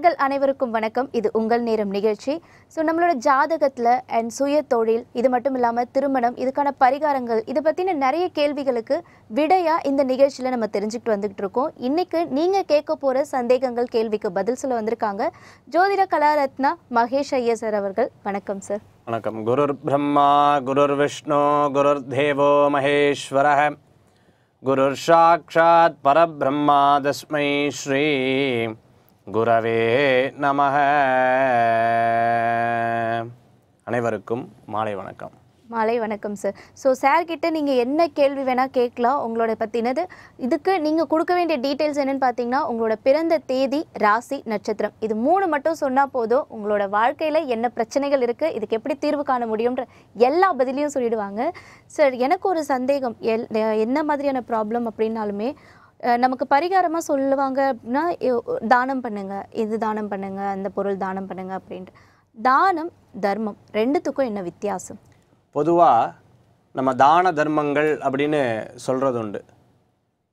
நேயர்கள் அனைவருக்கும் வணக்கம். இது உங்கள் நேரம் நிகழ்ச்சி. ஸோ நம்மளோட ஜாதகத்தில் அண்ட் சுய தொழில், இது மட்டும் இல்லாமல் திருமணம், இதுக்கான பரிகாரங்கள், இதை பற்றின நிறைய கேள்விகளுக்கு விடையாக இந்த நிகழ்ச்சியில் நம்ம தெரிஞ்சுக்கிட்டு வந்துகிட்டு இருக்கோம். இன்றைக்கு நீங்கள் கேட்க போகிற சந்தேகங்கள் கேள்விக்கு பதில் சொல்ல வந்திருக்காங்க ஜோதிட கலாரத்னா மகேஷ் ஐயர் சார் அவர்கள். வணக்கம் சார். வணக்கம். குருர் பிரம்மா குருர் விஷ்ணு குருர் தேவோ மகேஸ்வரः குருர் சாக்ஷாத் பரபிரம்மா தஸ்மை ஸ்ரீ குரவே நமः. அனைவருக்கும் மாலை வணக்கம். மாலை வணக்கம் சார். ஸோ சார்கிட்ட நீங்கள் என்ன கேள்வி வேணால் கேட்கலாம் உங்களோட பற்றினது. இதுக்கு நீங்கள் கொடுக்க வேண்டிய டீட்டெயில்ஸ் என்னென்னு பார்த்தீங்கன்னா, உங்களோட பிறந்த தேதி, ராசி, நட்சத்திரம், இது 3 மட்டும் சொன்னால் போதும். உங்களோட வாழ்க்கையில் என்ன பிரச்சனைகள் இருக்குது, இதுக்கு எப்படி தீர்வு காண முடியும்ன்ற எல்லா பதிலையும் சொல்லிடுவாங்க. சார், எனக்கு ஒரு சந்தேகம். என்ன மாதிரியான ப்ராப்ளம் அப்படின்னாலுமே நமக்கு பரிகாரமாக சொல்லுவாங்க அப்படின்னா, தானம் பண்ணுங்கள், இது தானம் பண்ணுங்கள், அந்த பொருள் தானம் பண்ணுங்கள் அப்படின்ட்டு. தானம், தர்மம் ரெண்டுத்துக்கும் என்ன வித்தியாசம்? பொதுவாக நம்ம தான தர்மங்கள் அப்படின்னு சொல்கிறது உண்டு.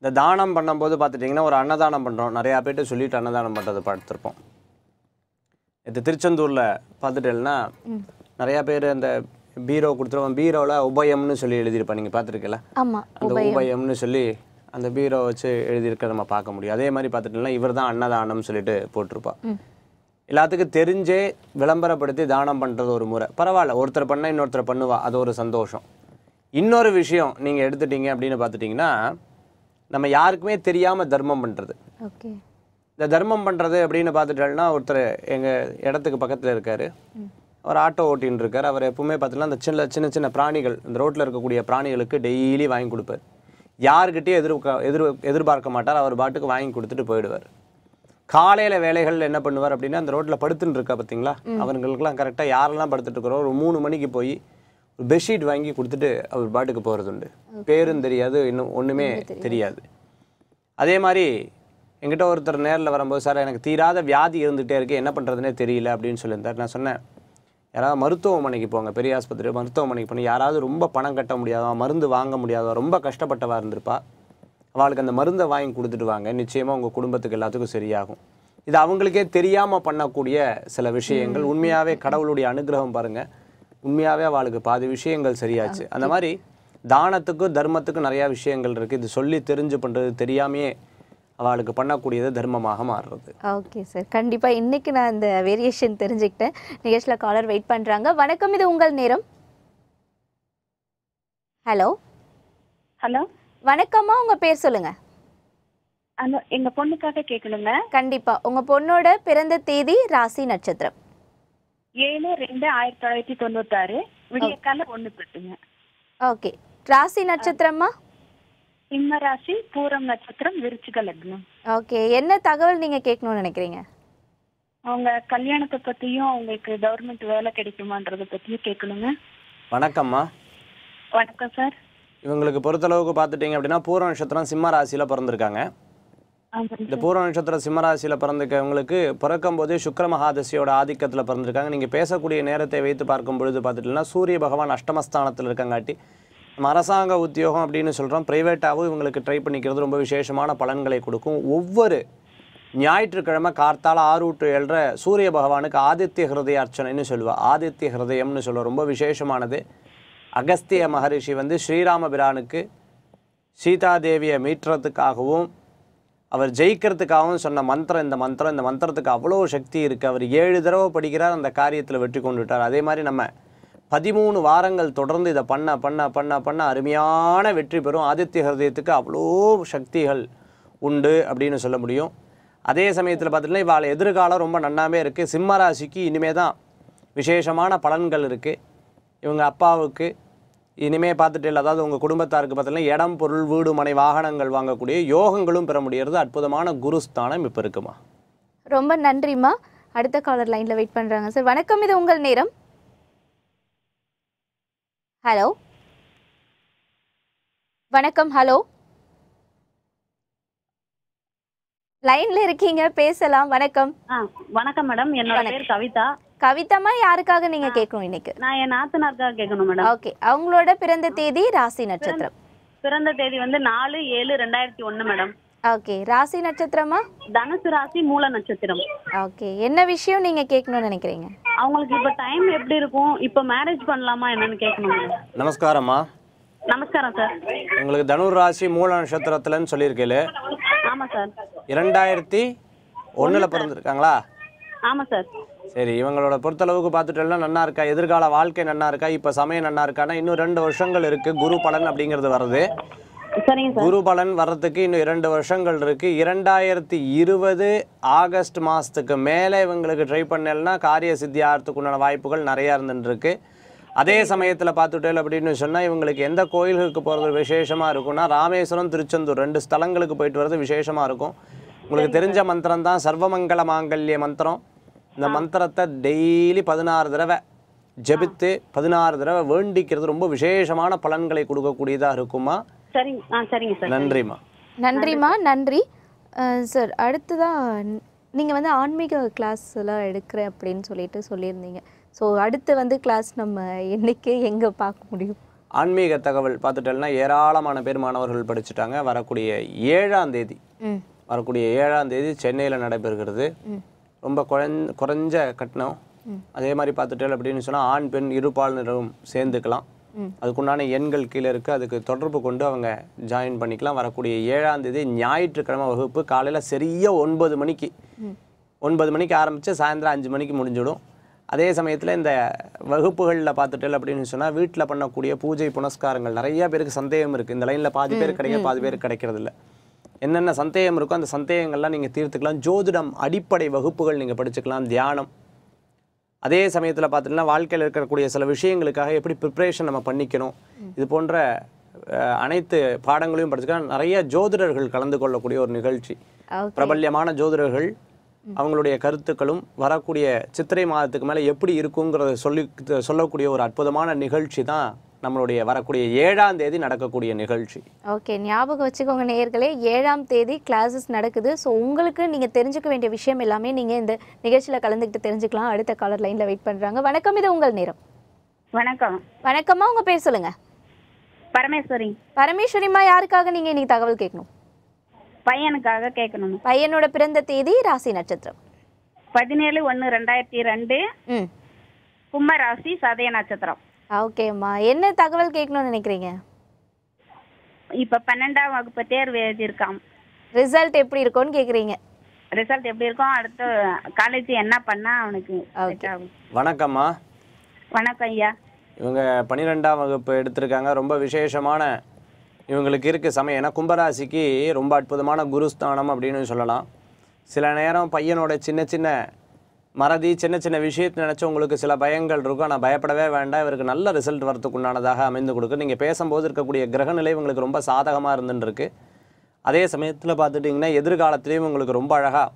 இந்த தானம் பண்ணும்போது பார்த்துட்டிங்கன்னா, ஒரு அன்னதானம் பண்ணுறோம், நிறையா பேர்ட்டு சொல்லிட்டு அன்னதானம் பண்ணுறது பார்த்துருப்போம். இது திருச்செந்தூரில் பார்த்துட்டேன்னா நிறையா பேர் அந்த பீரோ கொடுத்துருவோம். பீரோவில் உபயம்னு சொல்லி எழுதியிருப்பேன், நீங்கள் பார்த்துருக்கல? ஆமாம், அந்த உபயம்னு சொல்லி அந்த பீரோ வச்சு எழுதியிருக்க நம்ம பார்க்க முடியும். அதே மாதிரி பார்த்துட்டோம்னா இவர் தான் அன்னதானம் சொல்லிட்டு போட்டிருப்பா. எல்லாத்துக்கும் தெரிஞ்சே விளம்பரப்படுத்தி தானம் பண்ணுறது ஒரு முறை. பரவாயில்ல, ஒருத்தர் பண்ணால் இன்னொருத்தர் பண்ணுவா, அது ஒரு சந்தோஷம். இன்னொரு விஷயம் நீங்கள் எடுத்துட்டீங்க அப்படின்னு பார்த்துட்டிங்கன்னா, நம்ம யாருக்குமே தெரியாமல் தர்மம் பண்ணுறது. ஓகே. இந்த தர்மம் பண்ணுறது அப்படின்னு பார்த்துட்டோம்னா, ஒருத்தர் எங்கள் இடத்துக்கு பக்கத்தில் இருக்கார், அவர் ஆட்டோ ஓட்டின்னு இருக்கார். அவர் எப்பவுமே பார்த்தீங்கன்னா அந்த சின்ன சின்ன பிராணிகள், இந்த ரோட்டில் இருக்கக்கூடிய பிராணிகளுக்கு டெய்லி வாங்கி கொடுப்பார். யாருக்கிட்டே எதிர்பார்க்க மாட்டார், அவர் பாட்டுக்கு வாங்கி கொடுத்துட்டு போயிடுவார். காலையில் வேலைகள் என்ன பண்ணுவார் அப்படின்னா, அந்த ரோட்டில் படுத்துன்னு இருக்கா பார்த்தீங்களா, அவங்களுக்குலாம் கரெக்டாக யாரெல்லாம் படுத்துட்டு இருக்கிறோம், ஒரு 3 மணிக்கு போய் ஒரு பெட்ஷீட் வாங்கி கொடுத்துட்டு அவர் பாட்டுக்கு போகிறது உண்டு. பேரும் தெரியாது, இன்னும் ஒன்றுமே தெரியாது. அதே மாதிரி என்கிட்ட ஒருத்தர் நேரில் வரும்போது, சார் எனக்கு தீராத வியாதி இருந்துகிட்டே இருக்கு, என்ன பண்ணுறதுனே தெரியல அப்படின்னு சொல்லியிருந்தார். நான் சொன்னேன், யாராவது மருத்துவமனைக்கு போங்க, பெரிய ஆஸ்பத்திரி மருத்துவமனைக்கு போய் யாராவது ரொம்ப பணம் கட்ட முடியாதவா, மருந்து வாங்க முடியாதவா, ரொம்ப கஷ்டப்பட்டவா இருந்திருப்பா, அவளுக்கு அந்த மருந்தை வாங்கி கொடுத்துட்டு வாங்க, நிச்சயமாக உங்கள் குடும்பத்துக்கு எல்லாத்துக்கும் சரியாகும். இது அவங்களுக்கே தெரியாமல் பண்ணக்கூடிய சில விஷயங்கள். உண்மையாகவே கடவுளுடைய அனுகிரகம் பாருங்கள், உண்மையாகவே அவளுக்கு பாதி விஷயங்கள் சரியாச்சு. அந்த மாதிரி தானத்துக்கும் தர்மத்துக்கும் நிறையா விஷயங்கள் இருக்குது. இது சொல்லி தெரிஞ்சு பண்ணுறது, தெரியாமையே அவளுக்கு பண்ணக்கூடியது தர்மமாக மாறுறது. ஓகே சார், கண்டிப்பாக இன்றைக்கி நான் இந்த வேரியேஷன் தெரிஞ்சுக்கிட்டேன். நிகழ்ச்சியில் காலர் வெயிட் பண்ணுறாங்க. வணக்கம், இது உங்கள் நேரம். ஹலோ. ஹலோ, வணக்கம்மா, உங்கள் பேர் சொல்லுங்கள். எங்கள் பொண்ணுக்காக கேட்கணுங்க. கண்டிப்பாக. உங்கள் பொண்ணோட பிறந்த தேதி, ராசி, நட்சத்திரம். 7/2/1996 விடியக்கால 1 பெட்டுங்க. ஓகே. ராசி, நட்சத்திரம்மா? சிம்ம ராசி, பூரம் நட்சத்திரம், விருச்சிக லக்னம். ஓகே. என்ன தகவல் நீங்கள் கேட்கணும்னு நினைக்கிறீங்க? அவங்க கல்யாணத்தை பற்றியும் அவங்களுக்கு கவர்மெண்ட் வேலை கிடைக்குமான்றதை பற்றியும் கேட்கணுங்க. வணக்கம்மா. வணக்கம் சார். இவங்களுக்கு பொறுத்தளவுக்கு பார்த்துட்டிங்க அப்படின்னா, பூர நட்சத்திரம் சிம்ம ராசியில் பிறந்திருக்காங்க. இந்த பூர நட்சத்திரம் சிம்ம ராசியில் பிறந்திருக்கவங்களுக்கு பிறக்கும் போதே சுக்கிர மகாதசியோட ஆதிக்கத்தில் பிறந்திருக்காங்க. நீங்கள் பேசக்கூடிய நேரத்தை வைத்து பார்க்கும் பொழுது பார்த்துட்டிங்கன்னா, சூரிய பகவான் அஷ்டமஸ்தானத்தில் இருக்கங்காட்டி நம்ம அரசாங்க உத்தியோகம் அப்படின்னு சொல்கிறோம், ப்ரைவேட்டாகவும் இவங்களுக்கு ட்ரை பண்ணிக்கிறது ரொம்ப விசேஷமான பலன்களை கொடுக்கும். ஒவ்வொரு ஞாயிற்றுக்கிழமை கார்த்தால 6 to 7 சூரிய பகவானுக்கு ஆதித்ய ஹிருதய அர்ச்சனைன்னு சொல்லுவாள். ஆதித்ய ஹிருதயம்னு சொல்லுவோம், ரொம்ப விசேஷமானது. அகஸ்திய மகரிஷி ஸ்ரீராம பிரானுக்கு சீதாதேவியை மீட்டுறதுக்காகவும் அவர் ஜெயிக்கிறதுக்காகவும் சொன்ன மந்திரம் இந்த மந்திரத்துக்கு அவ்வளோ சக்தி இருக்குது. அவர் 7 தடவை படிக்கிறார், அந்த காரியத்தில் வெற்றி கொண்டு விட்டார். அதே மாதிரி நம்ம 13 வாரங்கள் தொடர்ந்து இதை பண்ண பண்ண பண்ண பண்ண அருமையான வெற்றி பெறும். ஆதித்ய ஹிருதயத்துக்கு அவ்வளோ சக்திகள் உண்டு அப்படின்னு சொல்ல முடியும். அதே சமயத்தில் பார்த்திங்கன்னா, இவாள் எதிர்காலம் ரொம்ப நன்னாமே இருக்குது. சிம்ம ராசிக்கு இனிமே தான் விசேஷமான பலன்கள் இருக்குது. இவங்க அப்பாவுக்கு இனிமே பார்த்துட்டு இல்லை, அதாவது உங்கள் குடும்பத்தாருக்கு பார்த்தீங்கன்னா இடம், பொருள், வீடு, மனை, வாகனங்கள் வாங்கக்கூடிய யோகங்களும் பெற முடியறது. அற்புதமான குருஸ்தானம் இப்போ இருக்குமா. ரொம்ப நன்றிம்மா. அடுத்த காலர் லைனில் வெயிட் பண்ணுறாங்க சார். வணக்கம், இது உங்கள் நேரம். ஹலோ. வணக்கம். ஹலோ, லைன்ல இருக்கீங்க, பேசலாம். வணக்கம். வணக்கம் மேடம், என்னோட பேர் கவிதா. கவிதம்மா, யாருக்காக நீங்க கேட்கணும் இன்னைக்கு? நான் என் நாத்தனாருக்காக கேட்கணும் மேடம். ஓகே. அவங்களோட பிறந்த தேதி, ராசி, நட்சத்திரம். பிறந்த தேதி 4/7/2001 மேடம். ஓகே. ராசி நட்சத்திரமா? தனுசு ராசி மூல நட்சத்திரம். ஓகே. என்ன விஷயம் நீங்க கேட்கணும்னு நினைக்கிறீங்க? அவங்களுக்கு இப்ப டைம் எப்படி இருக்கும், இப்ப மேரேஜ் பண்ணலாமா என்னன்னு கேட்கணும். நமஸ்காரம்மா. நமஸ்காரம் சார். உங்களுக்கு தனுர் ராசி மூல நட்சத்திரத்துலன்னு சொல்லியிருக்கேன். ஆமா சார். 2001 பிறந்திருக்காங்களா? ஆமா சார். சரி, இவங்களோட பொறுத்தளவுக்கு பார்த்துட்டோம்னா நன்னா இருக்கா, எதிர்கால வாழ்க்கை நன்னா இருக்கா, இப்போ சமயம் நன்னா இருக்கானா? இன்னும் 2 வருஷங்கள் இருக்கு. குரு பலன் அப்படிங்கிறது வருது. சரிங்க சார். குரு பலன் வர்றதுக்கு இன்னும் 2 வருஷங்கள் இருக்கு. 2020 ஆகஸ்ட் மாதத்துக்கு மேலே இவங்களுக்கு ட்ரை பண்ணலன்னா காரிய சித்தி ஆகிறதுக்கு உண்டான வாய்ப்புகள் நிறையா இருந்துருக்கு. அதே சமயத்தில் பார்த்துட்டேன் அப்படின்னு சொன்னால் இவங்களுக்கு எந்த கோயில்களுக்கு போகிறது விசேஷமாக இருக்கும்னா ராமேஸ்வரம், திருச்செந்தூர் 2 ஸ்தலங்களுக்கு போயிட்டு வர்றது விசேஷமாக இருக்கும். உங்களுக்கு தெரிஞ்ச மந்திரம் தான் சர்வமங்கல மாங்கல்ய மந்திரம். இந்த மந்திரத்தை டெய்லி 16 தடவை ஜபித்து 16 தடவை வேண்டிக்கிறது ரொம்ப விசேஷமான பலன்களை கொடுக்கக்கூடியதாக இருக்குமா? சரிங்க சார். நன்றிம்மா. நன்றிம்மா, நன்றி சார். அடுத்ததான் நீங்கள் வந்து ஆன்மீக கிளாஸ் எல்லாம் எடுக்கிறேன் அப்படின்னு சொல்லியிருந்தீங்க. ஸோ அடுத்து வந்து கிளாஸ் நம்ம என்னைக்கு எங்கே பார்க்க முடியும்? ஆன்மீக தகவல் பார்த்துட்டேன்னா ஏராளமான பேர் மாணவர்கள் படிச்சுட்டாங்க. வரக்கூடிய 7ஆம் தேதி சென்னையில் நடைபெறுகிறது. ரொம்ப குறைஞ்ச கட்டணம். அதே மாதிரி பார்த்துட்டேன் அப்படின்னு சொன்னால் ஆண் பெண் இருபாலினரும் சேர்ந்துக்கலாம். அதுக்குண்டான எண்கள் கீழே இருக்குது. அதுக்கு தொடர்பு கொண்டு அவங்க ஜாயின் பண்ணிக்கலாம். வரக்கூடிய 7ஆம் தேதி ஞாயிற்றுக்கிழமை வகுப்பு காலையில் சரியாக 9 மணிக்கு ஆரம்பித்து சாயந்தரம் 5 மணிக்கு முடிஞ்சிடும். அதே சமயத்தில் இந்த வகுப்புகளில் பார்த்துட்டேன் அப்படின்னு சொன்னால் வீட்டில் பண்ணக்கூடிய பூஜை புனஸ்காரங்கள் நிறைய பேருக்கு சந்தேகம் இருக்குது. இந்த லைனில் பாதி பேர் பாதி பேர் கிடைக்கிறதில்ல. என்னென்ன சந்தேகம் இருக்கோ அந்த சந்தேகங்கள்லாம் நீங்கள் தீர்த்துக்கலாம். ஜோதிடம் அடிப்படை வகுப்புகள் நீங்கள் படிச்சுக்கலாம். தியானம். அதே சமயத்தில் பார்த்திங்கன்னா வாழ்க்கையில் இருக்கக்கூடிய சில விஷயங்களுக்காக எப்படி ப்ரிப்ரேஷன் நம்ம பண்ணிக்கணும், இது போன்ற அனைத்து பாடங்களையும் படிச்சுக்கலாம். நிறைய ஜோதிடர்கள் கலந்து கொள்ளக்கூடிய ஒரு நிகழ்ச்சி. பிரபல்யமான ஜோதிடர்கள் அவங்களுடைய கருத்துக்களும் வரக்கூடிய சித்திரை மாதத்துக்கு மேலே எப்படி இருக்குங்கிறத சொல்லக்கூடிய ஒரு அற்புதமான நிகழ்ச்சி தான் நம்மளுடைய வரக்கூடிய 7ஆம் தேதி நடக்கக்கூடிய நிகழ்ச்சி. ஓகே, ஞாபகம் வச்சுக்கோங்க நேயர்களே, 7ஆம் தேதி கிளாஸஸ் நடக்குது. ஸோ உங்களுக்கு நீங்கள் தெரிஞ்சுக்க வேண்டிய விஷயம் எல்லாமே நீங்கள் இந்த நிகழ்ச்சியில் கலந்துக்கிட்டு தெரிஞ்சுக்கலாம். அடுத்த காலர் லைனில் வெயிட் பண்ணுறாங்க. வணக்கம், இது உங்கள் நேரம். வணக்கம். வணக்கம்மா, உங்கள் பேர் சொல்லுங்கள். பரமேஸ்வரி. பரமேஸ்வரிம்மா, யாருக்காக நீங்கள் இன்னைக்கு தகவல் கேட்கணும்? பையனுக்காக கேட்கணும். பையனோட பிறந்த தேதி, ராசி நட்சத்திரம். 17/1/2002. கும்ப ராசி, சதய நட்சத்திரம். ஓகேம்மா, என்ன தகவல் கேட்கணும்னு நினைக்கிறீங்க? இப்ப 12ஆம் வகுப்பு தேர்வு எழுதியிருக்கான். ரிசல்ட் எப்படி இருக்கும்னு கேட்குறீங்க? ரிசல்ட் எப்படி இருக்கும், அடுத்து காலேஜ் என்ன பண்ணா அவனுக்கு. வணக்கம்மா. வணக்கம் ஐயா. இவங்க 12ஆம் வகுப்பு எடுத்திருக்காங்க. ரொம்ப விசேஷமான இவங்களுக்கு இருக்குது சமயம். ஏன்னா கும்பராசிக்கு ரொம்ப அற்புதமான குருஸ்தானம் அப்படின்னு சொல்லலாம். சில நேரம் பையனோட சின்ன சின்ன மறதி, சின்ன சின்ன விஷயத்தை நினச்சி உங்களுக்கு சில பயங்கள் இருக்கும். ஆனால் பயப்படவே வேண்டாம். இவருக்கு நல்ல ரிசல்ட் வரத்துக்கு உண்டானதாக அமைந்து கொடுக்கும். நீங்கள் பேசும்போது இருக்கக்கூடிய கிரகநிலை உங்களுக்கு ரொம்ப சாதகமாக இருந்துருக்கு. அதே சமயத்தில் பார்த்துட்டிங்கன்னா எதிர்காலத்திலையும் உங்களுக்கு ரொம்ப அழகாக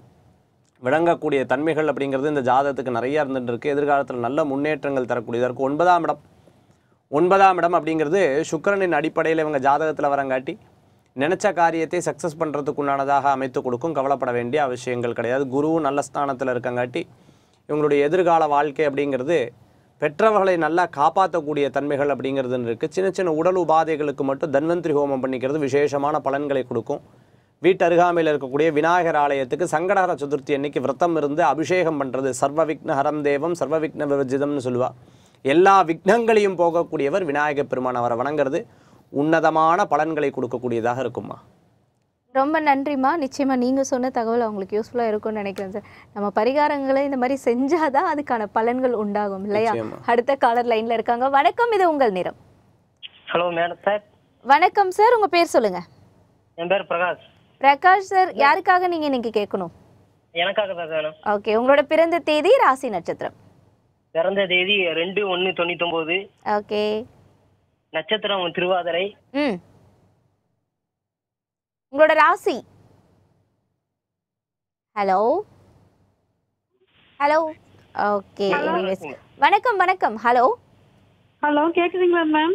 விளங்கக்கூடிய தன்மைகள் அப்படிங்கிறது இந்த ஜாதகத்துக்கு நிறையா இருந்துருக்கு. எதிர்காலத்தில் நல்ல முன்னேற்றங்கள் தரக்கூடியதாக இருக்கும். 9ஆம் இடம் அப்படிங்கிறது சுக்கிரனின் அடிப்படையில் இவங்க ஜாதகத்தில் வரங்காட்டி நினச்ச காரியத்தை சக்ஸஸ் பண்ணுறதுக்கு உண்டானதாக அமைத்து கொடுக்கும். கவலைப்பட வேண்டிய அவசியங்கள் கிடையாது. குருவும் நல்ல ஸ்தானத்தில் இருக்கங்காட்டி இவங்களுடைய எதிர்கால வாழ்க்கை அப்படிங்கிறது பெற்றவர்களை நல்லா காப்பாற்றக்கூடிய தன்மைகள் அப்படிங்கிறது இருக்குது. சின்ன சின்ன உடல் உபாதைகளுக்கு மட்டும் தன்வந்திரி ஹோமம் பண்ணிக்கிறது விசேஷமான பலன்களை கொடுக்கும். வீட்டு அருகாமையில் இருக்கக்கூடிய விநாயகர் ஆலயத்துக்கு சங்கடஹர சதுர்த்தி அன்னைக்கு விரதம் இருந்து அபிஷேகம் பண்ணுறது. சர்வ விக்னஹரம் தேவம் சர்வ விக்ன விவர்ஜிதம்னு சொல்லுவாள். எல்லா விக்னங்களையும் போகக்கூடியவர் விநாயகப் பெருமான். அவரை வணங்குறது உன்னதமான பலன்களை கொடுக்கக்கூடியதாக இருக்குமா. ரொம்ப நன்றிம்மா. நிச்சயமாக நீங்கள் சொன்ன தகவல் அவங்களுக்கு யூஸ்ஃபுல்லாக இருக்கும்னு நினைக்கிறேன் சார். நம்ம பரிகாரங்களை இந்த மாதிரி செஞ்சாதான் அதுக்கான பலன்கள் உண்டாகும் இல்லையா? அடுத்த காலர் லைனில் இருக்காங்க. வணக்கம், இது உங்கள் நேரம். Hello madam sir. வணக்கம் சார், உங்கள் பேர் சொல்லுங்கள். என் பேர் பிரகாஷ். பிரகாஷ் சார், யாருக்காக நீங்கள் இன்னைக்கு கேட்கணும்? எனக்காக தான் வேணும். ஓகே, உங்களோட பிறந்த தேதி, ராசி நட்சத்திரம். பிறந்த தேதி 2/1/99. ஓகே. நட்சத்திரம் திருவாதிரை. உங்களோட ராசி. ஹலோ. ஓகே. வணக்கம். ஹலோ. ஹலோ, கேக்குதுங்களா மேம்?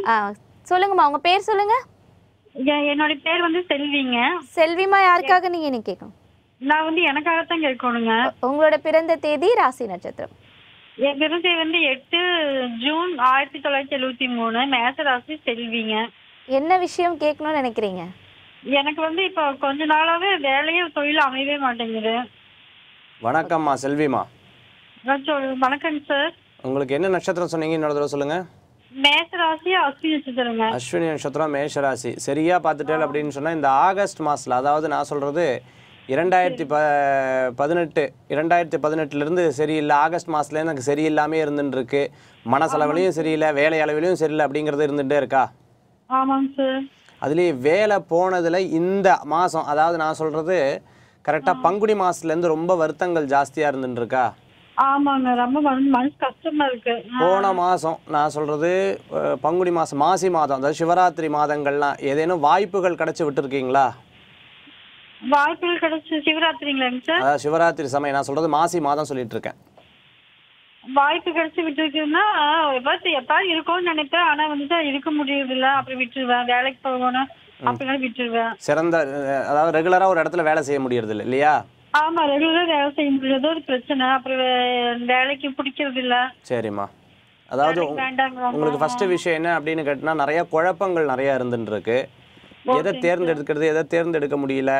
சொல்லுங்கம்மா, உங்க பேர் சொல்லுங்க. என்னோட பேர் வந்து செல்விங்க. செல்விமா, யாருக்காக நீங்க இன்னைக்கு கேட்கணும்? நான் வந்து எனக்காகத்தான் கேட்கணுங்க. உங்களோட பிறந்த தேதி, ராசி நட்சத்திரம். என் பிறந்த தேதி வந்து 8 ஜூன் 1973. மேச ராசி, செல்விங்க. என்ன விஷயம் கேட்கணும்னு நினைக்கிறீங்க? எனக்கு வந்து இப்போ கொஞ்ச நாளாவே வேலையும் தொழில் அமையவே மாட்டேங்குது. வணக்கம்மா செல்விமா. வணக்கங்க சார். உங்களுக்கு என்ன நட்சத்திரம் சொன்னீங்க இன்னொரு தடவை சொல்லுங்க. மேஷ ராசி அஸ்வினி நட்சத்திரங்க. அஸ்வினி நட்சத்திரம் மேஷராசி. சரியா பார்த்துட்டேன் அப்படின்னு சொன்னால் இந்த ஆகஸ்ட் மாதத்தில், அதாவது நான் சொல்கிறது 2018 சரியில்லை, ஆகஸ்ட் மாதத்துலேருந்து எனக்கு சரியில்லாமே இருந்துருக்கு, மனசளவிலையும் சரியில்லை, வேலை அளவிலையும் சரியில்லை அப்படிங்கிறது இருந்துகிட்டே இருக்கா? ஆமாங்க சார். அதுலேயே வேலை போனதில் இந்த மாதம், அதாவது நான் சொல்கிறது கரெக்டாக பங்குனி மாதத்துலேருந்து ரொம்ப வருத்தங்கள் ஜாஸ்தியாக இருந்துருக்கா? ஆமாங்க, ரொம்ப மனசு கஷ்டமா இருக்கு. போன மாதம் நான் சொல்கிறது பங்குனி மாதம், மாசி மாதம், அதாவது சிவராத்திரி மாதங்கள்லாம் ஏதேனும் வாய்ப்புகள் கிடச்சி விட்டுருக்கீங்களா? வாய்ப்புகள் கிடைச்சி சிவராத்திரிங்களாங்க சார்? அதாவது சிவராத்திரி சமயம், நான் சொல்கிறது மாசி மாதம் சொல்லிட்டு இருக்கேன். வாய்ப்பு கிடைச்சி விட்டுருக்குன்னா எப்பாவது இருக்கும்னு நினைப்பேன். ஆனா வந்துட்டு இருக்க முடியறது இல்ல, அப்புறம் விட்டுருவேன். வேலைக்கு போகணும் அப்படின்னா விட்டுருவேன். சிறந்த, அதாவது ரெகுலராக ஒரு இடத்துல வேலை செய்ய முடியறது இல்லை இல்லையா? ஆமா, ரெகுலரா வேலை செய்ய முடியாது, ஒரு பிரச்சனை. அப்புறம் வேலைக்கு பிடிக்கிறது இல்ல. சரிம்மா. அதாவது உங்களுக்கு ஃபர்ஸ்ட் விஷயம் என்ன அப்படின்னு கேட்டினா, நிறைய குழப்பங்கள் நிறையா இருந்துருக்கு. எதை தேர்ந்தெடுக்கிறது, எதை தேர்ந்தெடுக்க முடியல,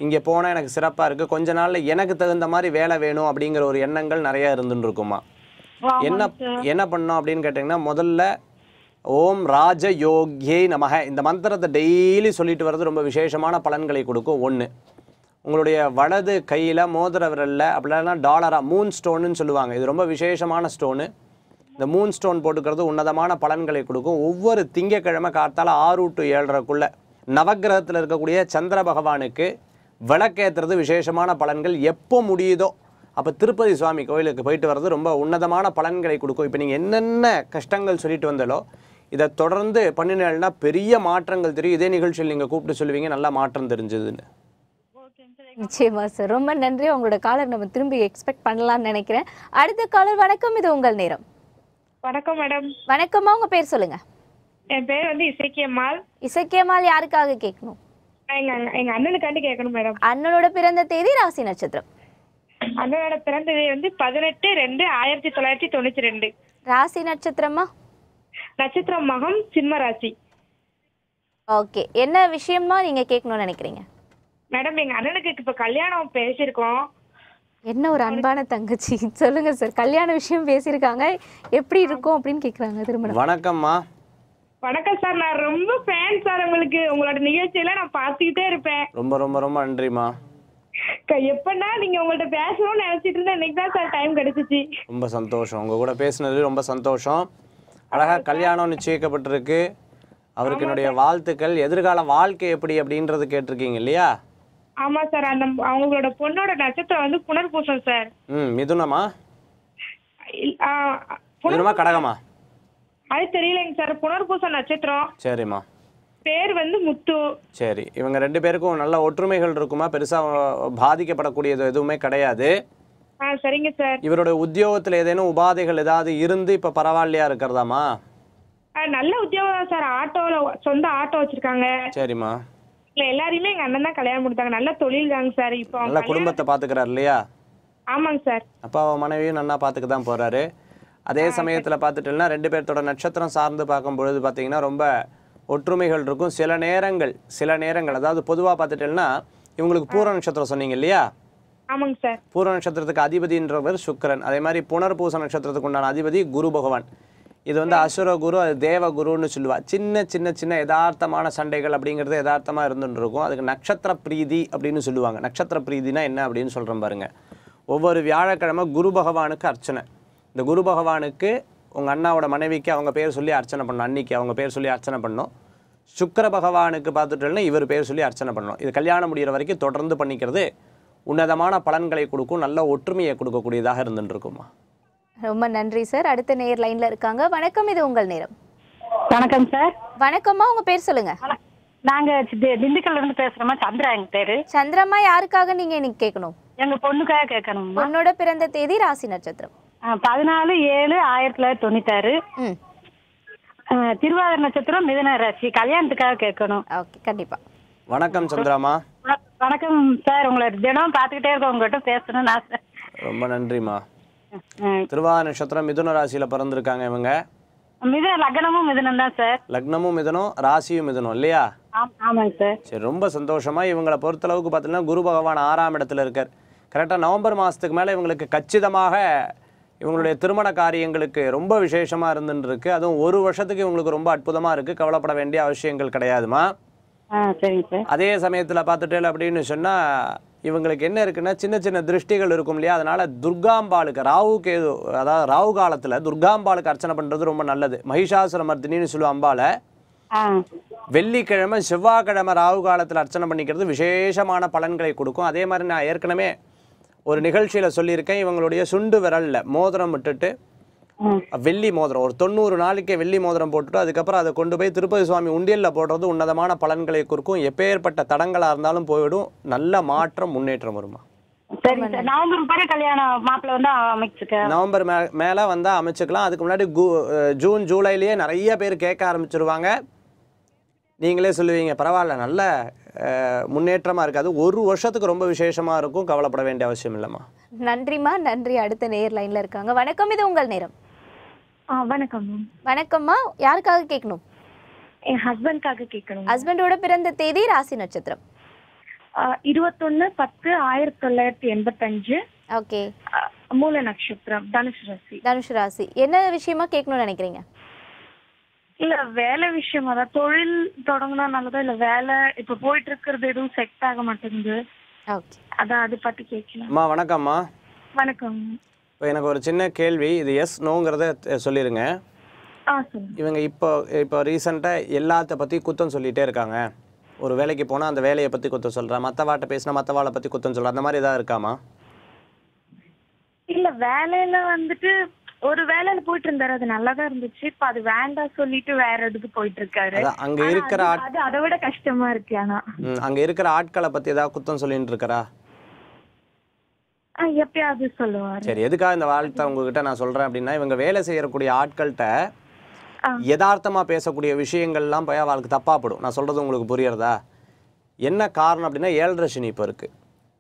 இங்கே போனால் எனக்கு சிறப்பாக இருக்குது, கொஞ்ச நாளில் எனக்கு தகுந்த மாதிரி வேலை வேணும் அப்படிங்கிற ஒரு எண்ணங்கள் நிறையா இருந்துருக்குமா. என்ன பண்ணோம் அப்படின்னு கேட்டிங்கன்னா, முதல்ல ஓம் ராஜ யோகியை நமக இந்த மந்திரத்தை டெய்லி சொல்லிட்டு வர்றது ரொம்ப விசேஷமான பலன்களை கொடுக்கும். ஒன்று, உங்களுடைய வலது கையில் மோதிர விரலில் அப்படின்னா டாலராக மூன் ஸ்டோனுன்னு சொல்லுவாங்க, இது ரொம்ப விசேஷமான ஸ்டோனு. இந்த மூன் ஸ்டோன் போட்டுக்கிறது உன்னதமான பலன்களை கொடுக்கும். ஒவ்வொரு திங்கக்கிழமை காத்தால் 6 to 7:30 நவக்கிரகத்தில் இருக்கக்கூடிய சந்திர பகவானுக்கு விளக்கேற்றுறது விசேஷமான பலன்கள். எப்போ முடியுதோ அப்போ திருப்பதி சுவாமி கோயிலுக்கு போயிட்டு வர்றது ரொம்ப உன்னதமான பலன்களை கொடுக்கும். இப்போ நீங்கள் என்னென்ன கஷ்டங்கள் சொல்லிட்டு வந்தாலோ இதை தொடர்ந்து பண்ணினா பெரிய மாற்றங்கள் தெரியும். இதே நிகழ்ச்சியில் நீங்கள் கூப்பிட்டு சொல்லுவீங்க நல்லா மாற்றம் தெரிஞ்சதுன்னு. நிச்சயமா சார், ரொம்ப நன்றி. உங்களோட காலர் நம்ம திரும்பி எக்ஸ்பெக்ட் பண்ணலாம்னு நினைக்கிறேன். அடுத்த காலர், வணக்கம், இது உங்கள் நேரம். வணக்கம் மேடம். வணக்கம்மா, உங்க பேர் சொல்லுங்க. என் பேர் வந்து இசக்கியம்மாள். இசக்கியம்மாள் யாருக்காக கேட்கணும்? எங்க அண்ணனுக்காண்டி கேட்கணும் மேடம். அண்ணனோட பிறந்த தேதி, ராசி, நட்சத்திரம். அண்ணனோட பிறந்த தேதி வந்து 18/2/1992. ராசி நட்சத்திரமா? நட்சத்திரம் மகம், சிம்ம ராசி. ஓகே, என்ன விஷயமா நீங்க கேட்கணும்னு நினைக்கிறீங்க? மேடம், எங்க அண்ணனுக்கு இப்ப கல்யாணம் பேசியிருக்கோம். என்ன ஒரு அன்பான தங்கச்சி, சொல்லுங்க சார். கல்யாண விஷயம் பேசியிருக்காங்க, எப்படி இருக்கும் அப்படின்னு கேட்குறாங்க. திருமணம். வணக்கம்மா. வணக்கம் சார், நான் ரொம்ப ஃபேன் சார் உங்களுக்கு. உங்களோட நிகழ்ச்சியெல்லாம் நான் பார்த்துக்கிட்டே இருப்பேன். ரொம்ப ரொம்ப ரொம்ப நன்றிம்மா. எப்பன்னா நீங்க உங்கள்ட்ட பேசணும்னு நினைச்சிட்டு இருந்தேன், இன்னைக்கு தான் சார் டைம் கிடைச்சிச்சு. ரொம்ப சந்தோஷம், உங்க கூட பேசுனது ரொம்ப சந்தோஷம். அழகா கல்யாணம் நிச்சயிக்கப்பட்டிருக்கு, அவருக்கு என்னுடைய வாழ்த்துக்கள். எதிர்கால வாழ்க்கை எப்படி அப்படின்றது கேட்டிருக்கீங்க இல்லையா? ஆமா சார், அந்த அவங்களோட பொண்ணோட நட்சத்திரம் வந்து புனர்பூசம் சார். மிதுனமா? மிதுனமா கடகமா? அது தெரியலைங்க சார், புனர்பூசம் நட்சத்திரம். சரிம்மா. பேர் வந்து முத்து. சரி, இவங்க 2 பேருக்கும் நல்ல ஒற்றுமைகள் இருக்குமா? பெருசா பாதிக்கப்படக்கூடியது எதுவுமே கிடையாது. சரிங்க சார். இவரோட உத்தியோகத்துல ஏதேனும் உபாதைகள் ஏதாவது இருந்து இப்ப பரவாயில்லையா இருக்கிறதாமா? நல்ல உத்தியோகம் சார், ஆட்டோல சொந்த ஆட்டோ வச்சிருக்காங்க. சரிம்மா. இல்ல, எல்லாரையுமே எங்க அண்ணன் தான் கல்யாணம் கொடுத்தாங்க. நல்ல தொழில் தாங்க சார். இப்போ நல்ல குடும்பத்தை பாத்துக்கிறாரு இல்லையா? ஆமாங்க சார். அப்பா மனைவியும் நல்லா பாத்துக்க தான் போறாரு. அதே சமயத்துல பாத்துட்டோம்னா 2 பேர்த்தோட நட்சத்திரம் சார்ந்து பார்க்கும்பொழுது பாத்தீங்கன்னா ரொம்ப ஒற்றுமைகள் இருக்கும். சில நேரங்கள் அதாவது பொதுவாக பார்த்துட்டேன்னா இவங்களுக்கு பூர நட்சத்திரம் சொன்னீங்க இல்லையா? ஆமாங்க சார். பூர நட்சத்திரத்துக்கு அதிபதின்றவர் சுக்கிரன். அதே மாதிரி புனர்பூச நட்சத்திரத்துக்கு உண்டான அதிபதி குரு பகவான். இது வந்து அசுர குரு, அது தேவ குருன்னு சொல்லுவா. சின்ன யதார்த்தமான சண்டைகள் அப்படிங்கிறது யதார்த்தமாக இருந்துட்டு இருக்கும். அதுக்கு நட்சத்திர பிரீதி அப்படின்னு சொல்லுவாங்க. நட்சத்திர பிரீதினா என்ன அப்படின்னு சொல்கிறேன் பாருங்க. ஒவ்வொரு வியாழக்கிழமை குரு பகவானுக்கு அர்ச்சனை. இந்த குரு பகவானுக்கு உங்கள் அண்ணாவோட மனைவிக்கு அவங்க பேர் சொல்லி அர்ச்சனை பண்ணணும். அன்னைக்கு அவங்க பேர் சொல்லி அர்ச்சனை பண்ணணும். சுக்கிர பகவானுக்கு பார்த்துட்டோம்னா இவர் பேர் சொல்லி அர்ச்சனை பண்ணணும். இது கல்யாணம் முடிகிற வரைக்கும் தொடர்ந்து பண்ணிக்கிறது உன்னதமான பலன்களை கொடுக்கும், நல்ல ஒற்றுமையை கொடுக்கக்கூடியதாக இருந்துட்டு இருக்குமா. ரொம்ப நன்றி சார். அடுத்த நேர் லைன்ல இருக்காங்க. வணக்கம், இது உங்கள் நேரம். வணக்கம் சார். வணக்கம்மா, உங்க பேர் சொல்லுங்க. நாங்க திண்டுக்கல்ல இருந்து பேசுறோமா. சந்திரா எங்க பேரு. சந்திரம்மா, யாருக்காக நீங்க இன்னைக்கு கேட்கணும்? எங்க பொண்ணுக்காக கேட்கணும். பொண்ணோட பிறந்த தேதி, ராசி, நட்சத்திரம். 14/7/1996. திருவாதிரை நட்சத்திரம், மிதுன ராசி. கல்யாணத்துக்காக கேட்கணும். ஓகே, கண்டிப்பா. வணக்கம் சந்திராமா. வணக்கம் சார், உங்களை தினம் பார்த்துக்கிட்டே இருக்கோம், உங்ககிட்ட பேசணும்னு ஆசை. ரொம்ப நன்றிம்மா. திருவாதிரை நட்சத்திரம் மிதுன ராசியில பிறந்திருக்காங்க இவங்க. லக்னமும் மிதுனம் தான் சார். லக்னமும் மிதனம், ராசியும் மிதனம் இல்லையா? ஆமாங்க சார். சரி, ரொம்ப சந்தோஷமா. இவங்களை பொறுத்தளவுக்கு பார்த்தீங்கன்னா குரு பகவான் 6ஆம் இடத்துல இருக்கார். கரெக்டாக நவம்பர் மாதத்துக்கு மேலே இவங்களுக்கு கச்சிதமாக இவங்களுடைய திருமண காரியங்களுக்கு ரொம்ப விசேஷமாக இருந்துன்னு இருக்கு. அதுவும் ஒரு வருஷத்துக்கு இவங்களுக்கு ரொம்ப அற்புதமாக இருக்குது. கவலைப்பட வேண்டிய அவசியங்கள் கிடையாதுமா. சரிங்க சார். அதே சமயத்தில் பார்த்துட்டேன் அப்படின்னு சொன்னால் இவங்களுக்கு என்ன இருக்குன்னா சின்ன சின்ன திருஷ்டிகள் இருக்கும் இல்லையா? அதனால் துர்காம்பாளுக்கு ராகு கேது, அதாவது ராகு காலத்தில் துர்காம்பாளுக்கு அர்ச்சனை பண்ணுறது ரொம்ப நல்லது. மகிஷாசுர மர்தினின்னு சொல்லுவோம் அம்பாளை. வெள்ளிக்கிழமை செவ்வாய்க்கிழமை ராகு காலத்தில் அர்ச்சனை பண்ணிக்கிறது விசேஷமான பலன்களை கொடுக்கும். அதே மாதிரி நான் ஏற்கனவே ஒரு நிகழ்ச்சியில் சொல்லியிருக்கேன், இவங்களுடைய சுண்டு விரலில் மோதிரம் விட்டுட்டு வெள்ளி மோதிரம் ஒரு 90 நாளைக்கு வெள்ளி மோதிரம் போட்டுட்டு அதுக்கப்புறம் அதை கொண்டு போய் திருப்பதி சுவாமி உண்டியலில் போடுறது உன்னதமான பலன்களை கொடுக்கும். எப்பேற்பட்ட தடங்களாக இருந்தாலும் போயிடும். நல்ல மாற்றம், முன்னேற்றம் வருமா. சரி சார். நவம்பர் கல்யாணம் மாப்பிள்ளை வந்து அமைச்சுக்க. நவம்பர் மேலே வந்தால் அமைச்சுக்கலாம். அதுக்கு முன்னாடி ஜூன் ஜூலைலேயே நிறைய பேர் கேட்க ஆரம்பிச்சிருவாங்க. நீங்களே சொல்லுவீங்க பரவாயில்ல நல்ல முன்னேற்றமாக இருக்காது. ஒரு வருஷத்துக்கு ரொம்ப விசேஷமாக இருக்கும். கவலைப்பட வேண்டிய அவசியம் இல்லைம்மா. நன்றிம்மா, நன்றி. அடுத்த நேர் லைன்ல இருக்காங்க. வணக்கம், இது உங்கள் நேரம். வணக்கம் மேம். வணக்கம்மா, யாருக்காக கேட்கணும்? என் ஹஸ்பண்ட்காக கேட்கணும். ஹஸ்பண்டோட பிறந்த தேதி, ராசி, நட்சத்திரம். 21/10/1985. ஓகே. மூல நட்சத்திரம், தனுஷ் ராசி. தனுஷ் ராசி. என்ன விஷயமா கேட்கணும்னு நினைக்கிறீங்க? இல்ல வேலை விஷயமா தான். தொழில் தொடங்கினா நல்லதா இல்ல வேலை இப்ப போயிட்டு இருக்கிறது எதுவும் செட் ஆக மாட்டேங்குது. ஓகே, அதான் அதை பத்தி கேட்கலாம். அம்மா வணக்கம்மா. வணக்கம். இப்போ எனக்கு ஒரு சின்ன கேள்வி. இது எஸ் நோங்கிறத சொல்லிடுங்க. சொல்லுங்க. இவங்க இப்போ ரீசெண்டாக எல்லாத்த பற்றி குத்தம் சொல்லிகிட்டே இருக்காங்க. ஒரு வேலைக்கு போனால் அந்த வேலையை பற்றி குத்தம் சொல்கிறேன், மற்றவாட்ட பேசினா மற்றவாளை பற்றி குத்தம் சொல்கிறேன், அந்த மாதிரி ஏதாவது இருக்காமா? இல்ல வேலையில வந்துட்டு ஒரு வேலையில போயிட்டு இருந்தாரு, அது நல்லாதான் இருந்துச்சு. இப்ப அது வேண்டாம் சொல்லிட்டு வேற இதுக்கு போயிட்டு இருக்காரு. அங்கே இருக்கிற அதை விட கஷ்டமா இருக்கு. ஆனா அங்கே இருக்கிற ஆட்களை பற்றி ஏதாவது குத்தம் சொல்லிட்டு இருக்கிறா? எப்பயாவது சொல்லுவாரு. சரி, எதுக்காக இந்த வாழ்த்தை உங்ககிட்ட நான் சொல்கிறேன் அப்படின்னா, இவங்க வேலை செய்யக்கூடிய ஆட்கள்கிட்ட யதார்த்தமாக பேசக்கூடிய விஷயங்கள்லாம் போய் அவளுக்கு தப்பாப்படும். நான் சொல்கிறது உங்களுக்கு புரியறதா? என்ன காரணம் அப்படின்னா 7.5 சனி இப்போ இருக்குது.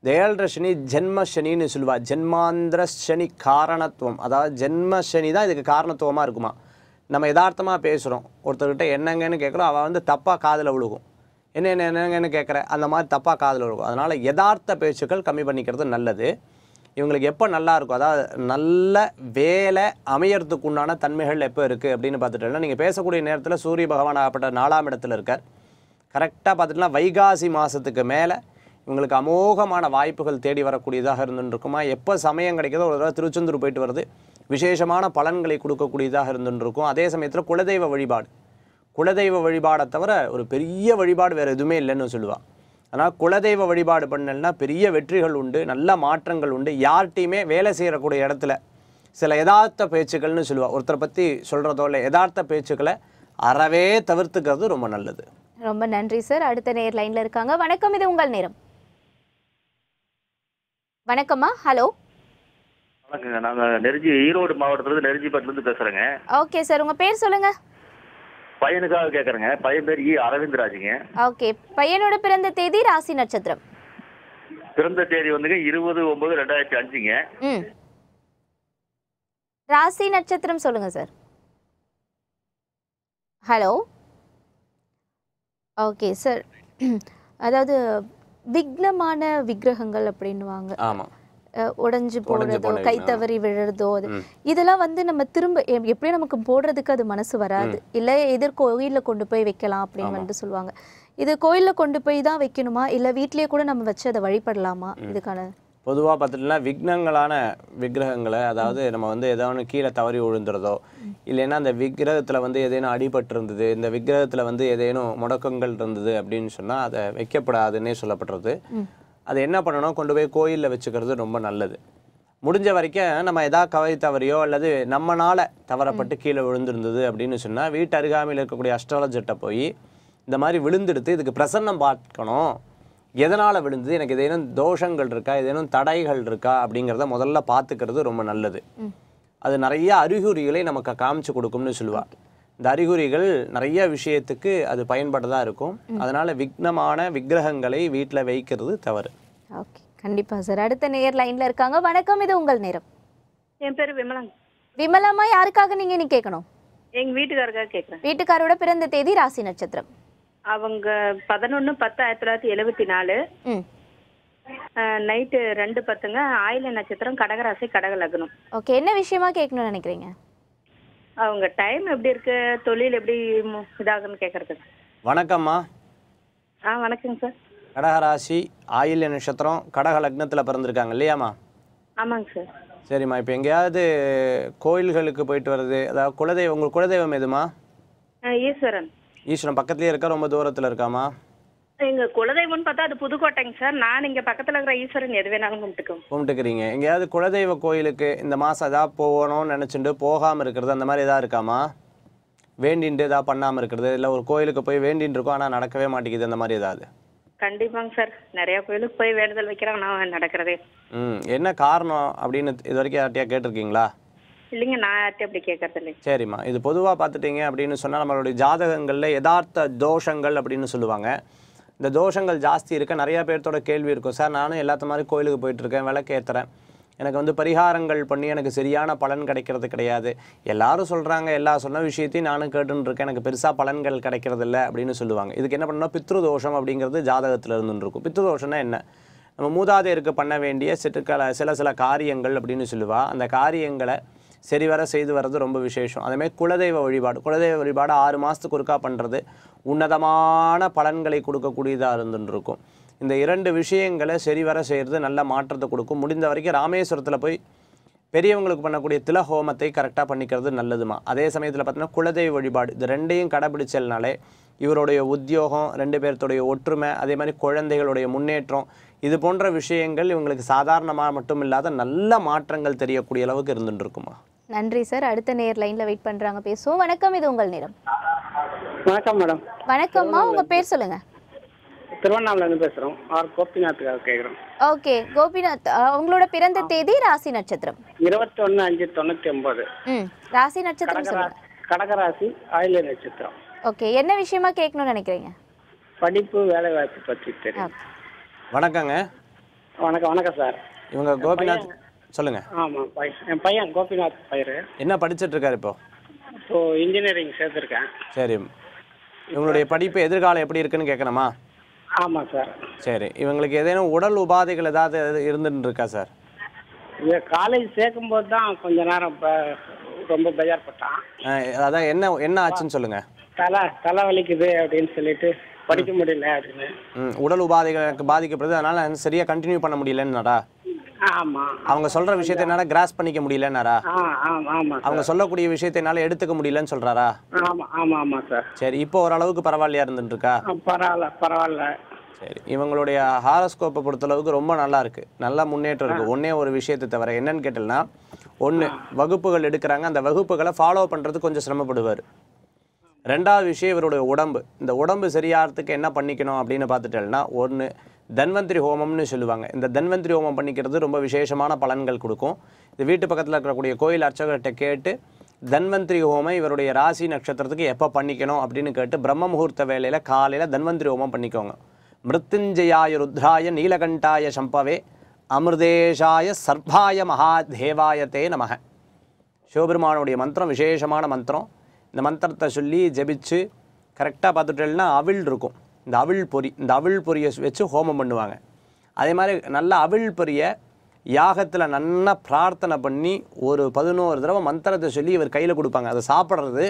இந்த 7.5 சனி ஜென்ம சனின்னு சொல்லுவா. ஜென்மாந்திர சனி காரணத்துவம், அதாவது ஜென்ம சனி தான் இதுக்கு காரணத்துவமாக இருக்குமா. நம்ம யதார்த்தமாக பேசுகிறோம், ஒருத்தர்கிட்ட என்னங்கன்னு கேட்குறோம், அவள் வந்து தப்பாக காதில் விழுகும். என்னங்கன்னு கேட்குற அந்த மாதிரி தப்பாக காதில் விழுகும். அதனால் யதார்த்த பேச்சுக்கள் கம்மி பண்ணிக்கிறது நல்லது. இவங்களுக்கு எப்போ நல்லா இருக்கும், அதாவது நல்ல வேலை அமையறதுக்கு உண்டான தன்மைகள் எப்போ இருக்குது அப்படின்னு பார்த்துட்டோம்னா, நீங்கள் பேசக்கூடிய நேரத்தில் சூரிய பகவான் ஆகப்பட்ட 4ஆம் இடத்துல இருக்கார். கரெக்டாக பார்த்துட்டுனா வைகாசி மாதத்துக்கு மேலே இவங்களுக்கு அமோகமான வாய்ப்புகள் தேடி வரக்கூடியதாக இருந்துருக்குமா. எப்போ சமயம் கிடைக்கிறதோ ஒரு தடவை திருச்செந்தூர் போயிட்டு வருது விசேஷமான பலன்களை கொடுக்கக்கூடியதாக இருந்துருக்கும். அதே சமயத்தில் குலதெய்வ வழிபாடு, குலதெய்வ வழிபாடை தவிர ஒரு பெரிய வழிபாடு வேறு எதுவுமே இல்லைன்னு சொல்லுவாள். ஆனால் குலதெய்வ வழிபாடு பண்ணலன்னா பெரிய வெற்றிகள் உண்டு, நல்ல மாற்றங்கள் உண்டு. யார்கிட்டையுமே வேலை செய்யக்கூடிய இடத்துல சில யதார்த்த பேச்சுக்கள்னு சொல்லுவாள். ஒருத்தரை பற்றி சொல்கிறதோ இல்லை யதார்த்த பேச்சுக்களை அறவே தவிர்த்துக்கிறது ரொம்ப நல்லது. ரொம்ப நன்றி சார். அடுத்த நேர் லைன்ல இருக்காங்க. வணக்கம், இது உங்கள் நேரம். வணக்கம்மா. ஹலோ. வணக்கங்க. நாங்கள் ஈரோடு மாவட்டத்துலேருந்து நெருஞ்சிப்பட்டிலேருந்து பேசுகிறேங்க. ஓகே சார், உங்கள் பேர் சொல்லுங்கள். பையனுக்காக கேட்குறேங்க. பையன் பேர் அரவிந்த்ராஜுங்க. ஓகே. பையனோட பிறந்த தேதி, ராசி, நட்சத்திரம். பிறந்த தேதி வந்துங்க 20/9/2005ங்க. ராசி நட்சத்திரம் சொல்லுங்க சார். ஹலோ. Okay sir. அதாவது விக்னமான விக்கிரகங்கள் அப்படின்னுவாங்க. ஆமாம். உடஞ்சி போடுறதோ, கை தவறி விழுறதோ, இதெல்லாம் வந்து நம்ம திரும்ப எப்படியும் நமக்கு போடுறதுக்கு அது மனசு வராது. இல்லை எதிர் கோயிலில் கொண்டு போய் வைக்கலாம் அப்படின்னு வந்து சொல்லுவாங்க. இது கோயிலில் கொண்டு போய் தான் வைக்கணுமா, இல்லை வீட்லேயே கூட நம்ம வச்சு அதை வழிபடலாமா? இதுக்கான பொதுவாக பார்த்துட்டுனா விக்னங்களான விக்கிரகங்களை, அதாவது நம்ம வந்து ஏதாவது கீழே தவறி விழுந்துறதோ, இல்லைன்னா அந்த விக்கிரகத்தில் வந்து ஏதேனும் அடிபட்டு இருந்தது, இந்த விக்கிரகத்தில் வந்து ஏதேனும் முடக்கங்கள் இருந்தது அப்படின்னு சொன்னால் அதை வைக்கப்படாதுன்னே சொல்லப்படுறது. அது என்ன பண்ணணும், கொண்டு போய் கோயிலில் வச்சுக்கிறது ரொம்ப நல்லது. முடிஞ்ச வரைக்கும் நம்ம எதாவது கவை தவறியோ அல்லது நம்மளால் தவறப்பட்டு கீழே விழுந்திருந்தது அப்படின்னு சொன்னால் வீட்டு அருகாமையில் இருக்கக்கூடிய அஸ்ட்ராலஜர்கிட்ட போய் இந்த மாதிரி விழுந்தெடுத்து இதுக்கு பிரசன்னம் பார்க்கணும். எதனால் விழுந்தது, எனக்கு ஏதேனும் தோஷங்கள் இருக்கா, ஏதேனும் தடைகள் இருக்கா அப்படிங்கிறத முதல்ல பார்த்துக்கிறது ரொம்ப நல்லது. அது நிறைய அறிகுறிகளை நமக்கு காமிச்சு கொடுக்கும்னு சொல்லுவாள். இந்த அறிகுறிகள் நிறைய விஷயத்துக்கு அது பயன்படுறதாக இருக்கும். அதனால் விக்னமான விக்கிரகங்களை வீட்டில் வைக்கிறது தவறு. ஓகே, கண்டிப்பாக சார். அடுத்த நேர் லைனில் இருக்காங்க. வணக்கம், இது உங்கள் நேரம். என் பேர் விமலா. விமலாமா, யாருக்காக நீங்கள் இன்னைக்கு கேட்கணும்? எங்க வீட்டுக்காரருக்காக கேக்குறேன். வீட்டுக்காரோட பிறந்த தேதி, ராசி, நட்சத்திரம். அவங்க 11/10/1974 ம் நைட்டு 2:10ங்க. ஆயில நட்சத்திரம், கடகராசி, கடக லக்னம். ஓகே, என்ன விஷயமா கேட்கணும்னு நினைக்கிறீங்க? அவங்க டைம் எப்படி இருக்கு, தொழில் எப்படி இதாகுன்னு கேட்கறதுக்கு. வணக்கம்மா. வணக்கங்க சார். கடகராசி, ஆயில்ய நட்சத்திரம், கடக லக்னத்தில் பிறந்திருக்காங்க இல்லையாம்மா? ஆமாங்க சார். சரிம்மா. இப்போ எங்கேயாவது கோயில்களுக்கு போயிட்டு வர்றது, அதாவது குலதெய்வம், உங்களுக்கு குலதெய்வம் எதுமா? ஈஸ்வரன். ஈஸ்வரன் பக்கத்துலேயே இருக்கா, ரொம்ப தூரத்தில் இருக்காமா? எங்க குலதெய்வம்னு பார்த்தா அது புதுக்கோட்டைங்க சார். நான் இங்க பக்கத்துல இருக்கிற ஈஸ்வரன் எது வேணாலும் கும்பிட்டுக்கிறீங்க. எங்கேயாவது குலதெய்வ கோயிலுக்கு இந்த மாதம் எதாவது போகணும்னு நினச்சிட்டு போகாமல் இருக்கிறது, அந்த மாதிரி எதாவது இருக்காமா? வேண்டின்ட்டு எதாவது பண்ணாமல் இருக்கிறது, இல்லை ஒரு கோயிலுக்கு போய் வேண்டின்னு இருக்கோம் ஆனால் நடக்கவே மாட்டேங்குது, அந்த மாதிரி ஏதாவது? கண்டிப்பாங்க சார். நிறைய கோயிலுக்கு போய் வேண்டுதல் வைக்கிறாங்க, நான் நடக்கிறதே. என்ன காரணம் அப்படின்னு இது வரைக்கும் யார்ட்டையா கேட்டிருக்கீங்களா? இல்லைங்க, நான் யார்கிட்ட அப்படி கேட்கறது இல்லைங்க. சரிம்மா. இது பொதுவாக பார்த்துட்டீங்க அப்படின்னு சொன்னால் நம்மளுடைய ஜாதகங்களில் யதார்த்த தோஷங்கள் அப்படின்னு சொல்லுவாங்க. இந்த தோஷங்கள் ஜாஸ்தி இருக்க நிறையா பேர்த்தோட கேள்வி இருக்கும். சார், நானும் எல்லாத்த மாதிரி கோயிலுக்கு போயிட்டுருக்கேன், விளக்கேற்றுறேன், எனக்கு வந்து பரிகாரங்கள் பண்ணி எனக்கு சரியான பலன் கிடைக்கிறது கிடையாது, எல்லாரும் சொல்கிறாங்க, எல்லா சொன்ன விஷயத்தையும் நானும் கேட்டுன்னு இருக்கேன், எனக்கு பெருசாக பலன்கள் கிடைக்கிறது இல்லை அப்படின்னு சொல்லுவாங்க. இதுக்கு என்ன பண்ணணும்? பித்ருதோஷம் அப்படிங்கிறது ஜாதகத்தில் இருந்துன்னு இருக்கும். பித்ருதோஷம்னா என்ன? நம்ம மூதாதையருக்கு பண்ண வேண்டிய சில காரியங்கள் அப்படின்னு சொல்லுவா. அந்த காரியங்களை சரிவர செய்து வர்றது ரொம்ப விசேஷம். அதேமாதிரி குலதெய்வ வழிபாடு 6 மாதத்துக்கு ஒருக்கா பண்ணுறது உன்னதமான பலன்களை கொடுக்கக்கூடியதாக இருந்துன்னு இருக்கும். இந்த 2 விஷயங்களை சரிவர செய்கிறது நல்ல மாற்றத்தை கொடுக்கும். முடிந்த வரைக்கும் ராமேஸ்வரத்தில் போய் பெரியவங்களுக்கு பண்ணக்கூடிய திலஹோமத்தை கரெக்டாக பண்ணிக்கிறது நல்லதுமா. அதே சமயத்தில் பார்த்தீங்கன்னா குலதெய்வ வழிபாடு, இது 2ஐயும் கடைபிடிச்சல்னாலே இவருடைய உத்தியோகம், 2 பேர்த்துடைய ஒற்றுமை, அதே மாதிரி குழந்தைகளுடைய முன்னேற்றம், இது போன்ற விஷயங்கள் இவங்களுக்கு சாதாரணமாக மட்டும் இல்லாத நல்ல மாற்றங்கள் தெரியக்கூடிய அளவுக்கு இருந்துட்டு இருக்குமா. நன்றி சார். அடுத்த நேர் லைன்ல வெயிட் பண்றாங்க, பேசுவோம். வணக்கம், இது உங்கள் நேரம். வணக்கம் மேடம். வணக்கம்மா, உங்க பேர் சொல்லுங்க. திருவண்ணாமலையிலிருந்து பேசுறோம். கோபிநாத்துக்காக கேட்குறோம். ஓகே கோபிநாத், உங்களோட பிறந்த தேதி, ராசி, நட்சத்திரம். 21/5/99. ராசி, நட்சத்திரம் சொல்லுங்க. கடகராசி, ஆயில்ய நட்சத்திரம். ஓகே, என்ன விஷயமா கேட்கணும்னு நினைக்கிறீங்க? படிப்பு, வேலை வாய்ப்பு பற்றி தெரியும். வணக்கங்க. வணக்கம் சார். இவங்க கோபிநாத், சொல்லுங்க. ஆமாம், என் பையன் கோபிநாத் பயிர். என்ன படிச்சுட்டு இருக்காரு இப்போ? இன்ஜினியரிங் சேர்த்துருக்கேன். சரி, இவங்களுடைய படிப்பு எதிர்காலம் எப்படி இருக்குன்னு கேட்கணுமா? ஆமாம் சார். சரி, இவங்களுக்கு ஏதேனும் உடல் உபாதைகள் ஏதாவது இருந்துட்டு இருக்கா சார்? காலேஜ் சேர்க்கும்போது தான் கொஞ்ச நேரம் ரொம்ப பெஜார்பட்டான். அதான் என்ன ஆச்சுன்னு சொல்லுங்க. தலை வலிக்குது அப்படின்னு சொல்லிட்டு படிக்க முடியல அப்படின்னு. உடல் உபாதைகளுக்கு பாதிக்கப்படுது, அதனால சரியா கண்டினியூ பண்ண முடியலன்னாரா? ஆமா. அவங்க சொல்ற விஷயத்தை என்னால கிராஸ் பண்ணிக்க முடியலன்னாரா? ஆமா. அவங்க சொல்லக்கூடிய விஷயத்தை என்னால எடுத்துக்க முடியலன்னு சொல்றாரா? ஆமா சார். சரி, இப்போ ஓரளவுக்கு பரவாயில்லையா இருந்துட்டு இருக்கா? பரவாயில்ல. சரி, இவங்களுடைய ஹாரோஸ்கோப்பை பொறுத்தளவுக்கு ரொம்ப நல்லா இருக்கு, நல்ல முன்னேற்றம் இருக்கு. ஒன்னே ஒரு விஷயத்தை தவிர என்னன்னு கேட்டீங்கன்னா, ஒன்று வகுப்புகள் எடுக்கிறாங்க, அந்த வகுப்புகளை ஃபாலோ பண்ணுறது கொஞ்சம் சிரமப்படுவார். 2வது விஷயம் இவருடைய உடம்பு. இந்த உடம்பு சரியாகிறதுக்கு என்ன பண்ணிக்கணும் அப்படின்னு பார்த்துட்டேன்னா, ஒன்று தன்வந்திரி ஹோமம்னு சொல்லுவாங்க. இந்த தன்வந்திரி ஹோமம் பண்ணிக்கிறது ரொம்ப விசேஷமான பலன்கள் கொடுக்கும். இது வீட்டு பக்கத்தில் இருக்கக்கூடிய கோயில் அர்ச்சகர்கிட்ட கேட்டு தன்வந்திரி ஹோமம் இவருடைய ராசி நட்சத்திரத்துக்கு எப்போ பண்ணிக்கணும் அப்படின்னு கேட்டு பிரம்ம முகூர்த்த வேலையில் காலையில் தன்வந்திரி ஹோமம் பண்ணிக்கோங்க. மிருத்யுஞ்சயாய ருத்ராய நீலகண்டாய சம்பவே அமிர்தேஷாய சர்பாய மகாதேவாயத்தே நமக. சிவபெருமானுடைய மந்திரம் விசேஷமான மந்திரம். இந்த மந்திரத்தை சொல்லி ஜபிச்சு கரெக்டாக பார்த்துட்டேன்னா அவிழ் இருக்கும், இந்த அவிழ் பொரியை வச்சு ஹோமம் பண்ணுவாங்க. அதே மாதிரி நல்ல அவிழ் பொரியை யாகத்தில் நல்லா பிரார்த்தனை பண்ணி ஒரு 11 தடவை மந்திரத்தை சொல்லி இவர் கையில் கொடுப்பாங்க. அதை சாப்பிட்றது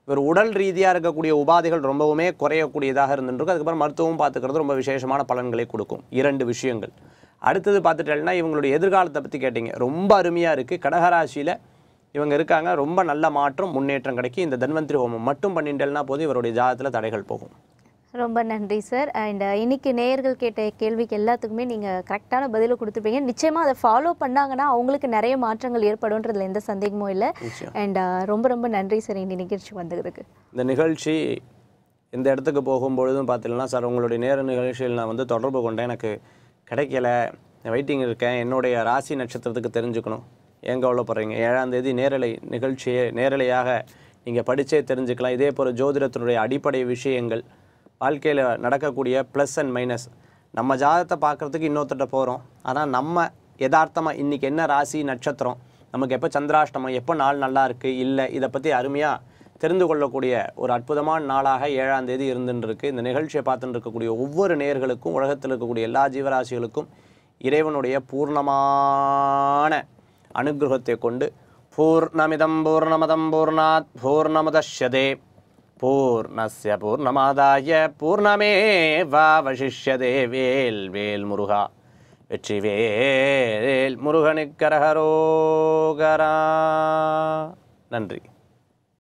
இவர் உடல் ரீதியாக இருக்கக்கூடிய உபாதைகள் ரொம்பவுமே குறையக்கூடியதாக இருந்துருக்கும். அதுக்கப்புறம் மருத்துவம் பார்த்துக்கிறது ரொம்ப விசேஷமான பலன்களை கொடுக்கும். 2 விஷயங்கள். அடுத்தது பார்த்துட்டேன்னா, இவங்களுடைய எதிர்காலத்தை பற்றி கேட்டிங்க, ரொம்ப அருமையாக இருக்குது. கடகராசியில் இவங்க இருக்காங்க, ரொம்ப நல்ல மாற்றம் முன்னேற்றம் கிடைக்கும். இந்த தன்வந்திரி ஹோமம் மட்டும் பண்ணிட்டேன்னா போது இவருடைய ஜாதகத்தில் தடைகள் போகும். ரொம்ப நன்றி சார். அண்ட் இன்னைக்கு நேயர்கள் கேட்ட கேள்விக்கு எல்லாத்துக்குமே நீங்கள் கரெக்டான பதிலை கொடுத்துருப்பீங்க. நிச்சயமாக அதை ஃபாலோ பண்ணாங்கன்னா அவங்களுக்கு நிறைய மாற்றங்கள் ஏற்படும்ன்றதுல எந்த சந்தேகமும் இல்லை. அண்ட் ரொம்ப நன்றி சார் இந்த நிகழ்ச்சி வந்ததுக்கு. இந்த நிகழ்ச்சி இந்த இடத்துக்கு போகும்பொழுதும் பார்த்தீங்கன்னா, சார் உங்களுடைய நேர நிகழ்ச்சியில் நான் வந்து தொடர்பு கொண்டேன், எனக்கு கிடைக்கல, வெயிட்டிங் இருக்கேன், என்னுடைய ராசி நட்சத்திரத்துக்கு தெரிஞ்சுக்கணும், எங்கே எவ்வளோ போகிறீங்க, 7ஆம் தேதி நேரலையாக நீங்கள் படித்தே தெரிஞ்சுக்கலாம். இதே போல் ஜோதிடத்தினுடைய அடிப்படை விஷயங்கள், வாழ்க்கையில் நடக்கக்கூடிய ப்ளஸ் அண்ட் மைனஸ், நம்ம ஜாதகத்தை பார்க்குறதுக்கு இன்னொருத்தட்ட போகிறோம், ஆனால் நம்ம யதார்த்தமாக இன்றைக்கி என்ன ராசி நட்சத்திரம், நமக்கு எப்போ சந்திராஷ்டமம், எப்போ நாள் நல்லா இருக்குது இல்லை, இதை பற்றி அருமையாக தெரிந்து கொள்ளக்கூடிய ஒரு அற்புதமான நாளாக 7ஆம் தேதி இருந்துருக்கு. இந்த நிகழ்ச்சியை பார்த்துட்டு இருக்கக்கூடிய ஒவ்வொரு நேயர்களுக்கும், உலகத்தில் இருக்கக்கூடிய எல்லா ஜீவராசிகளுக்கும் இறைவனுடைய பூர்ணமான அனுகிரகத்தை கொண்டு பூர்ணமிதம் பூர்ணமதம் பூர்ணாத் பூர்ணமுதஷ்யதே பூர்ணஸ்ய பூர்ணமாதாய பூர்ணமேவாவசிஷ்யதே. வேல் வேல் முருகா, வெற்றி வேல் முருகனுக்கரகரோகரா. நன்றி.